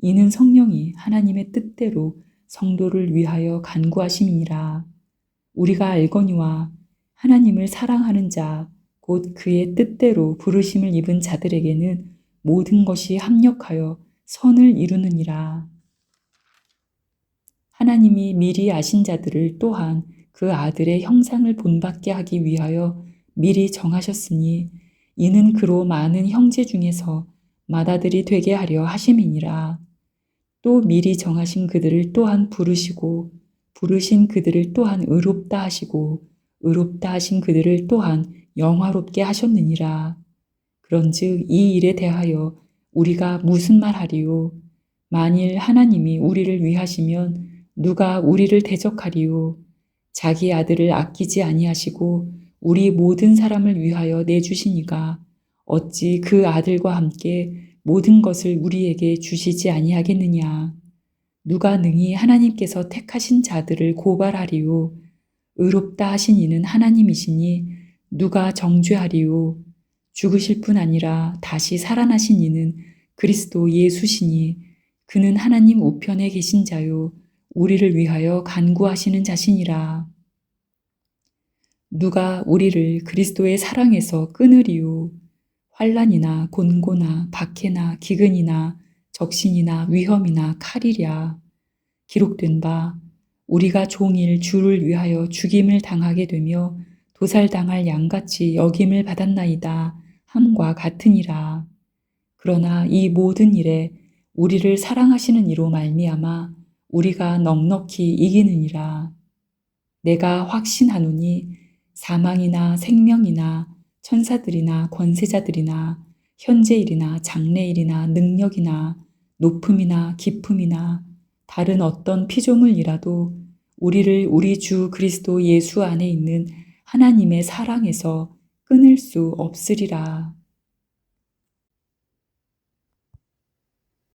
이는 성령이 하나님의 뜻대로 성도를 위하여 간구하심이니라. 우리가 알거니와 하나님을 사랑하는 자 곧 그의 뜻대로 부르심을 입은 자들에게는 모든 것이 합력하여 선을 이루느니라. 하나님이 미리 아신 자들을 또한 그 아들의 형상을 본받게 하기 위하여 미리 정하셨으니 이는 그로 많은 형제 중에서 맏아들이 되게 하려 하심이니라. 또 미리 정하신 그들을 또한 부르시고 부르신 그들을 또한 의롭다 하시고 의롭다 하신 그들을 또한 영화롭게 하셨느니라. 그런즉 이 일에 대하여 우리가 무슨 말하리요? 만일 하나님이 우리를 위하시면 누가 우리를 대적하리요? 자기 아들을 아끼지 아니하시고 우리 모든 사람을 위하여 내주시니가 어찌 그 아들과 함께 모든 것을 우리에게 주시지 아니하겠느냐? 누가 능히 하나님께서 택하신 자들을 고발하리요? 의롭다 하신 이는 하나님이시니 누가 정죄하리요? 죽으실 뿐 아니라 다시 살아나신 이는 그리스도 예수시니 그는 하나님 우편에 계신 자요 우리를 위하여 간구하시는 자시니라. 누가 우리를 그리스도의 사랑에서 끊으리요? 환난이나 곤고나 박해나 기근이나 적신이나 위험이나 칼이랴. 기록된 바 우리가 종일 주를 위하여 죽임을 당하게 되며 도살당할 양같이 여김을 받았나이다 함과 같으니라. 그러나 이 모든 일에 우리를 사랑하시는 이로 말미암아 우리가 넉넉히 이기느니라. 내가 확신하노니 사망이나 생명이나 천사들이나 권세자들이나 현재일이나 장래일이나 능력이나 높음이나 깊음이나 다른 어떤 피조물이라도 우리를 우리 주 그리스도 예수 안에 있는 하나님의 사랑에서 끊을 수 없으리라.